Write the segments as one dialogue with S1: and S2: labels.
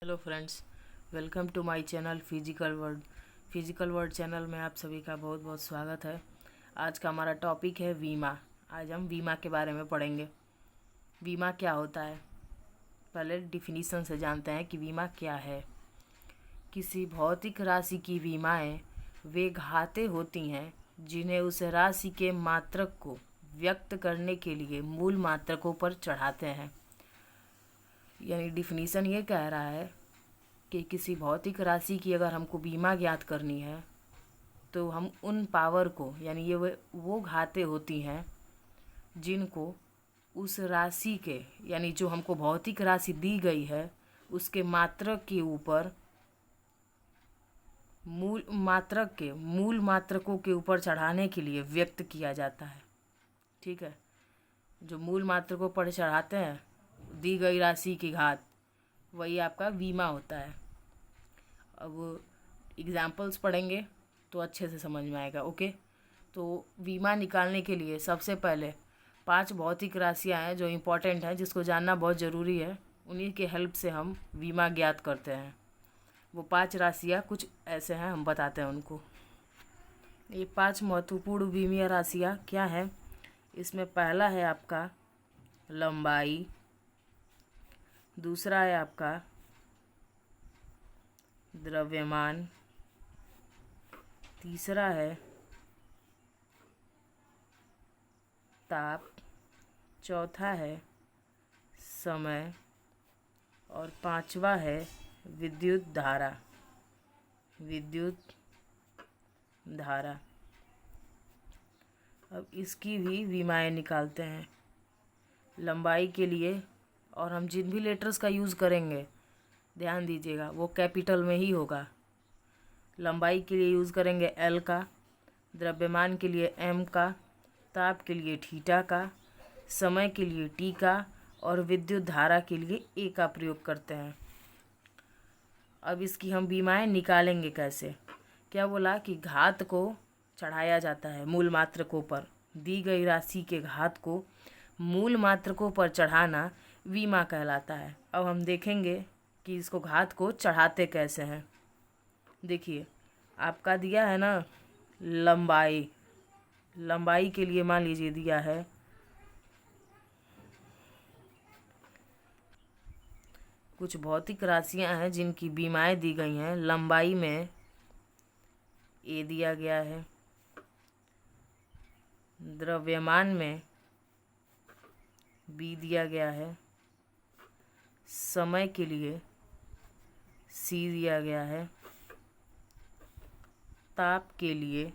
S1: Hello friends, welcome to my channel Physical World channel में आप सभी का बहुत बहुत स्वागत है। आज का हमारा टॉपिक है बीमा। आज हम बीमा के बारे में पढ़ेंगे। बीमा क्या होता है, पहले डिफिनीशन से जानते हैं कि बीमा क्या है। किसी भौतिक राशि की बीमाएं वे घाते होती हैं जिन्हें उस राशि के मात्रक को व्यक्त करने के लिए मूल मात्रकों पर चढ़ाते हैं। यानी डिफिनीशन ये कह रहा है कि किसी भौतिक राशि की अगर हमको बीमा ज्ञात करनी है तो हम उन पावर को, यानी ये वो घातें होती हैं जिनको उस राशि के, यानी जो हमको भौतिक राशि दी गई है उसके मात्रक के ऊपर मूल मात्रकों के ऊपर चढ़ाने के लिए व्यक्त किया जाता है। ठीक है, जो मूल मात्रकों पर चढ़ाते हैं दी गई राशि की घात, वही आपका बीमा होता है। अब एग्जाम्पल्स पढ़ेंगे तो अच्छे से समझ में आएगा। ओके, तो बीमा निकालने के लिए सबसे पहले 5 भौतिक राशियाँ हैं जो इम्पोर्टेंट हैं, जिसको जानना बहुत ज़रूरी है। उन्हीं के हेल्प से हम बीमा ज्ञात करते हैं। वो 5 राशियाँ कुछ ऐसे हैं, हम बताते हैं उनको। ये 5 महत्वपूर्ण बीमीय राशियाँ क्या हैं? इसमें पहला है आपका लंबाई, दूसरा है आपका द्रव्यमान, तीसरा है ताप, चौथा है समय और पांचवा है विद्युत धारा। अब इसकी भी बीमाएं निकालते हैं। लंबाई के लिए, और हम जिन भी लेटर्स का यूज़ करेंगे ध्यान दीजिएगा वो कैपिटल में ही होगा। लंबाई के लिए यूज़ करेंगे एल का, द्रव्यमान के लिए एम का, ताप के लिए थीटा का, समय के लिए टी का और विद्युत धारा के लिए ए का प्रयोग करते हैं। अब इसकी हम बीमाएं निकालेंगे कैसे? क्या बोला कि घात को चढ़ाया जाता है मूल मात्रकों पर। दी गई राशि के घात को मूल मात्रकों पर चढ़ाना बीमा कहलाता है। अब हम देखेंगे कि इसको घात को चढ़ाते कैसे हैं। देखिए, आपका दिया है ना लंबाई के लिए मान लीजिए दिया है कुछ भौतिक राशियां हैं जिनकी बीमाएं दी गई हैं। लंबाई में ए दिया गया है, द्रव्यमान में बी दिया गया है, समय के लिए सी दिया गया है, ताप के लिए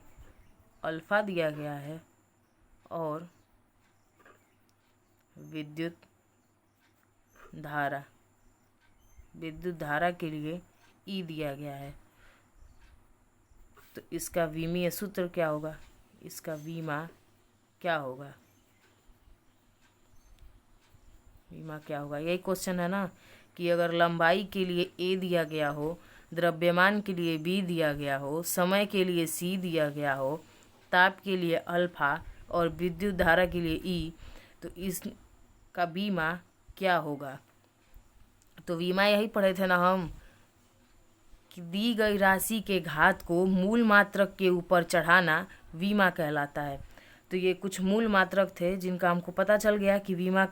S1: अल्फा दिया गया है और विद्युत धारा के लिए ई दिया गया है। तो इसका बीमीय सूत्र क्या होगा? इसका बीमा क्या होगा? यही क्वेश्चन है ना, कि अगर लंबाई के लिए ए दिया गया हो, द्रव्यमान के लिए बी दिया गया हो, समय के लिए सी दिया गया हो, ताप के लिए अल्फा और विद्युत धारा के लिए ई, तो इसका बीमा क्या होगा? तो बीमा यही पढ़े थे ना हम, कि दी गई राशि के घात को मूल मात्रक के ऊपर चढ़ाना बीमा कहलाता है। तो ये कुछ मूल मात्रक थे जिनका हमको पता चल गया कि बीमा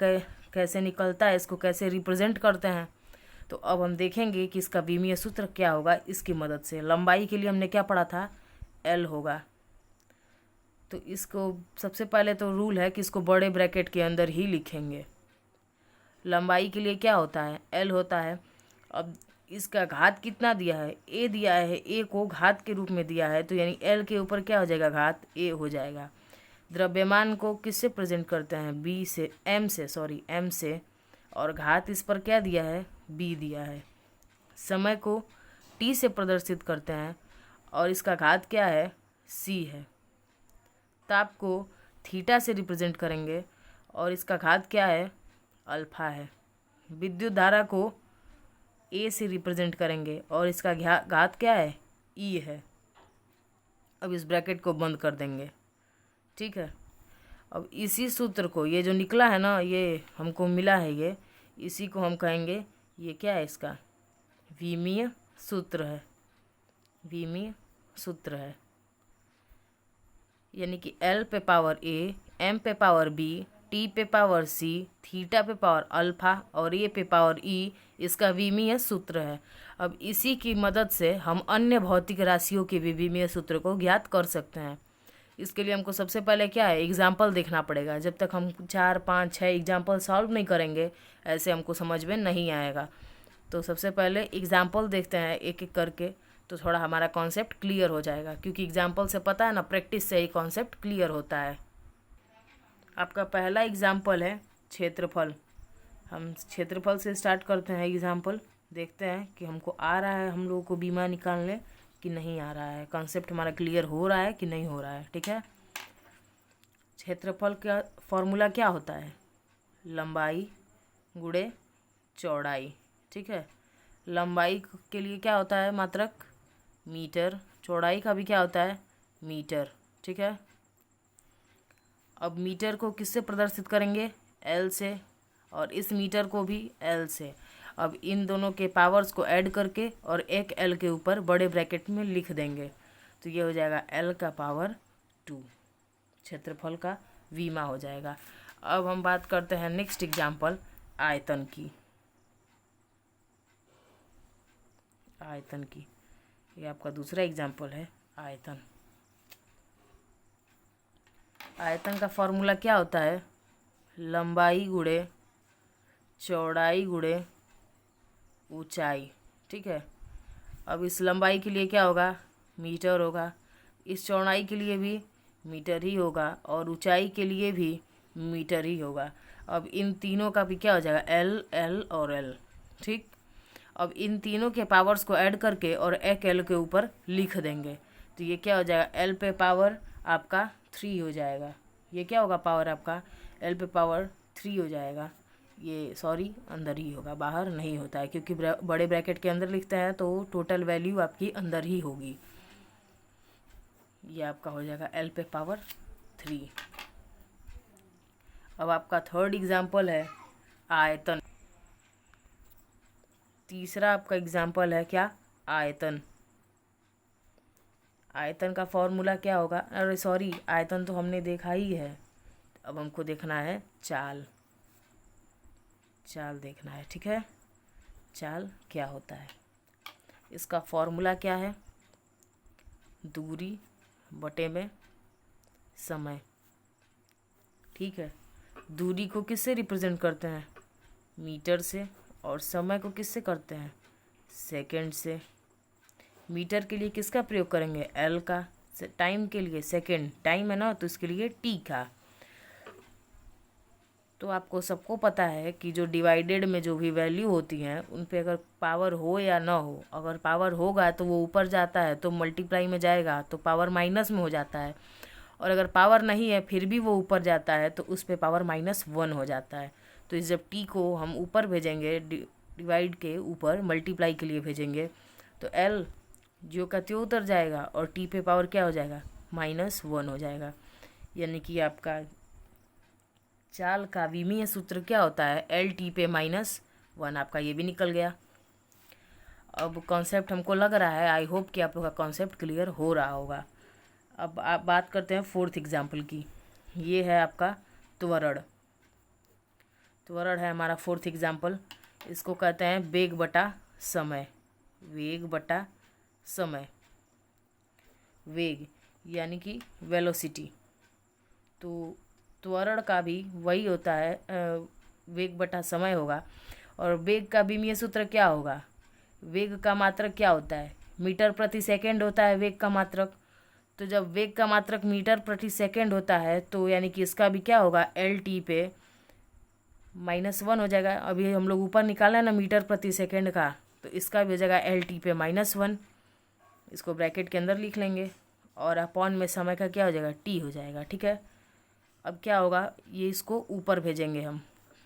S1: कैसे निकलता है, इसको कैसे रिप्रेजेंट करते हैं। तो अब हम देखेंगे कि इसका बीमीय सूत्र क्या होगा इसकी मदद से। लंबाई के लिए हमने क्या पढ़ा था? एल होगा। तो इसको सबसे पहले तो रूल है कि इसको बड़े ब्रैकेट के अंदर ही लिखेंगे। लंबाई के लिए क्या होता है? एल होता है। अब इसका घात कितना दिया है? ए दिया है, ए को घात के रूप में दिया है, तो यानी एल के ऊपर क्या हो जाएगा? घात ए हो जाएगा। द्रव्यमान को किससे प्रेजेंट करते हैं? एम से, और घात इस पर क्या दिया है? बी दिया है। समय को टी से प्रदर्शित करते हैं और इसका घात क्या है? सी है। ताप को थीटा से रिप्रेजेंट करेंगे और इसका घात क्या है? अल्फा है। विद्युत धारा को ए से रिप्रेजेंट करेंगे और इसका घात क्या है? ई है। अब इस ब्रैकेट को बंद कर देंगे। ठीक है, अब इसी सूत्र को, ये जो निकला है ना, ये हमको मिला है, ये इसी को हम कहेंगे, ये क्या है? इसका विमीय सूत्र है, विमीय सूत्र है। यानी कि L पे पावर A, M पे पावर B, T पे पावर C, थीटा पे पावर अल्फा और A पे पावर E इसका विमीय सूत्र है। अब इसी की मदद से हम अन्य भौतिक राशियों के भी विमीय सूत्र को ज्ञात कर सकते हैं। इसके लिए हमको सबसे पहले क्या है, एग्जाम्पल देखना पड़ेगा। जब तक हम 4, 5, 6 एग्जाम्पल सॉल्व नहीं करेंगे ऐसे हमको समझ में नहीं आएगा। तो सबसे पहले एग्जाम्पल देखते हैं एक एक करके, तो थोड़ा हमारा कॉन्सेप्ट क्लियर हो जाएगा, क्योंकि एग्जाम्पल से पता है ना, प्रैक्टिस से ही कॉन्सेप्ट क्लियर होता है। आपका पहला एग्जाम्पल है क्षेत्रफल। हम क्षेत्रफल से स्टार्ट करते हैं एग्जाम्पल, देखते हैं कि हमको आ रहा है हम लोगों को बीमा निकालने कि नहीं आ रहा है, कॉन्सेप्ट हमारा क्लियर हो रहा है कि नहीं हो रहा है। ठीक है, क्षेत्रफल का फॉर्मूला क्या होता है, लंबाई गुणे चौड़ाई। ठीक है, लंबाई के लिए क्या होता है मात्रक मीटर, चौड़ाई का भी क्या होता है मीटर। ठीक है, अब मीटर को किससे प्रदर्शित करेंगे, L से, और इस मीटर को भी L से। अब इन दोनों के पावर्स को ऐड करके और एक L के ऊपर बड़े ब्रैकेट में लिख देंगे, तो ये हो जाएगा L का पावर 2, क्षेत्रफल का विमा हो जाएगा। अब हम बात करते हैं नेक्स्ट एग्जाम्पल आयतन की। आयतन की, ये आपका दूसरा एग्जाम्पल है आयतन। आयतन का फॉर्मूला क्या होता है, लंबाई गुणे चौड़ाई गुणे ऊंचाई। ठीक है, अब इस लंबाई के लिए क्या होगा, मीटर होगा, इस चौड़ाई के लिए भी मीटर ही होगा और ऊंचाई के लिए भी मीटर ही होगा। अब इन तीनों का भी क्या हो जाएगा, L, L और L। ठीक, अब इन तीनों के पावर्स को ऐड करके और एक L के ऊपर लिख देंगे, तो ये क्या हो जाएगा, L पे पावर आपका 3 हो जाएगा। ये क्या होगा, पावर आपका L पे पावर 3 हो जाएगा। ये सॉरी अंदर ही होगा, बाहर नहीं होता है, क्योंकि बड़े ब्रैकेट के अंदर लिखते हैं तो टोटल वैल्यू आपकी अंदर ही होगी। ये आपका हो जाएगा L पे पावर 3। अब आपका थर्ड एग्जाम्पल है आयतन। तीसरा आपका एग्जाम्पल है क्या, आयतन। आयतन का फॉर्मूला क्या होगा, अरे सॉरी आयतन तो हमने देखा ही है, अब हमको देखना है चाल। चाल देखना है। ठीक है, चाल क्या होता है, इसका फॉर्मूला क्या है, दूरी बटे में समय। ठीक है, दूरी को किससे रिप्रेजेंट करते हैं, मीटर से, और समय को किससे करते हैं, सेकंड से। मीटर के लिए किसका प्रयोग करेंगे, L का, टाइम के लिए सेकंड, टाइम है ना तो इसके लिए T का। तो आपको सबको पता है कि जो डिवाइडेड में जो भी वैल्यू होती हैं उन पे अगर पावर हो या ना हो, अगर पावर होगा तो वो ऊपर जाता है तो मल्टीप्लाई में जाएगा तो पावर माइनस में हो जाता है, और अगर पावर नहीं है फिर भी वो ऊपर जाता है तो उस पे पावर -1 हो जाता है। तो इस जब T को हम ऊपर भेजेंगे, डिवाइड के ऊपर मल्टीप्लाई के लिए भेजेंगे, तो L जो का त्यों उतर जाएगा और T पे पावर क्या हो जाएगा, -1 हो जाएगा। यानी कि आपका चाल का विमीय सूत्र क्या होता है, LT पे -1। आपका ये भी निकल गया। अब कॉन्सेप्ट हमको लग रहा है, आई होप कि आप लोग का कॉन्सेप्ट क्लियर हो रहा होगा। अब आप बात करते हैं फोर्थ एग्जाम्पल की। ये है आपका त्वरण। त्वरण है हमारा फोर्थ एग्जाम्पल। इसको कहते हैं वेग बटा समय। वेग बटा समय, वेग यानी कि वेलोसिटी। तो त्वरण का भी वही होता है, वेग बटा समय होगा। और वेग का विमीय सूत्र क्या होगा, वेग का मात्रक क्या होता है, मीटर प्रति सेकंड होता है वेग का मात्रक। तो जब वेग का मात्रक मीटर प्रति सेकंड होता है तो यानी कि इसका भी क्या होगा, LT पे -1 हो जाएगा। अभी हम लोग ऊपर निकाला है ना मीटर प्रति सेकंड का, तो इसका भी हो जाएगा LT पे -1। इसको ब्रैकेट के अंदर लिख लेंगे और अपॉन में समय का क्या हो जाएगा, T हो जाएगा। ठीक है, अब क्या होगा, ये इसको ऊपर भेजेंगे हम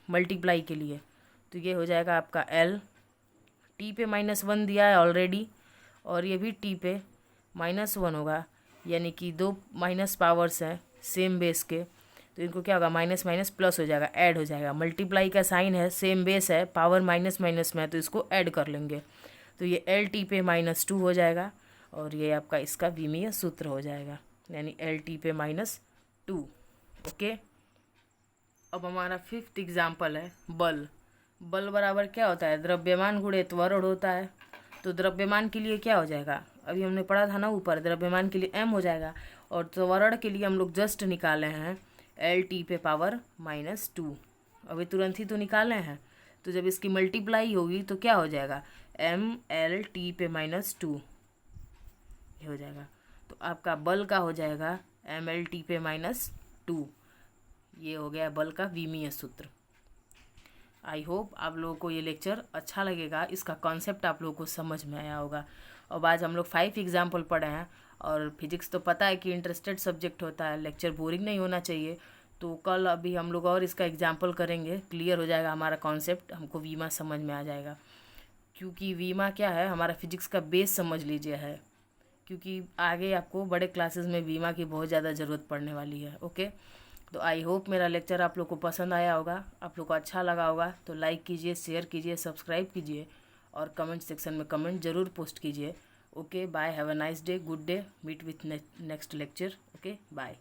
S1: मल्टीप्लाई के लिए, तो ये हो जाएगा आपका L, T पे -1 दिया है ऑलरेडी, और ये भी T पे -1 होगा। यानी कि दो माइनस पावर्स हैं सेम बेस के, तो इनको क्या होगा, माइनस माइनस प्लस हो जाएगा, ऐड हो जाएगा। मल्टीप्लाई का साइन है, सेम बेस है, पावर माइनस माइनस में है तो इसको ऐड कर लेंगे। तो ये एल टी पे -2 हो जाएगा और ये आपका इसका विमीय सूत्र हो जाएगा, यानी एल टी पे -2। ओके, अब हमारा 5th एग्जाम्पल है बल। बल बराबर क्या होता है, द्रव्यमान गुणे त्वरण होता है। तो द्रव्यमान के लिए क्या हो जाएगा, अभी हमने पढ़ा था ना ऊपर, द्रव्यमान के लिए m हो जाएगा और त्वरण के लिए हम लोग जस्ट निकाले हैं एल टी पे पावर -2। अभी तुरंत ही तो निकाले हैं, तो जब इसकी मल्टीप्लाई होगी तो क्या हो जाएगा, एम एल टी पे -2 ये हो जाएगा। तो आपका बल का हो जाएगा एम एल टी पे -2। ये हो गया बल का विमीय सूत्र। आई होप आप लोगों को ये लेक्चर अच्छा लगेगा, इसका कॉन्सेप्ट आप लोगों को समझ में आया होगा। और आज हम लोग 5 एग्जाम्पल पढ़े हैं, और फिजिक्स तो पता है कि इंटरेस्टेड सब्जेक्ट होता है, लेक्चर बोरिंग नहीं होना चाहिए। तो कल अभी हम लोग और इसका एग्जाम्पल करेंगे, क्लियर हो जाएगा हमारा कॉन्सेप्ट, हमको वीमा समझ में आ जाएगा। क्योंकि वीमा क्या है, हमारा फिजिक्स का बेस समझ लीजिए है, क्योंकि आगे आपको बड़े क्लासेस में वीमा की बहुत ज़्यादा ज़रूरत पड़ने वाली है। ओके, तो आई होप मेरा लेक्चर आप लोग को पसंद आया होगा, आप लोग को अच्छा लगा होगा। तो लाइक कीजिए, शेयर कीजिए, सब्सक्राइब कीजिए और कमेंट सेक्शन में कमेंट ज़रूर पोस्ट कीजिए। Okay, bye, have a nice day, good day, meet with next lecture. Okay, bye.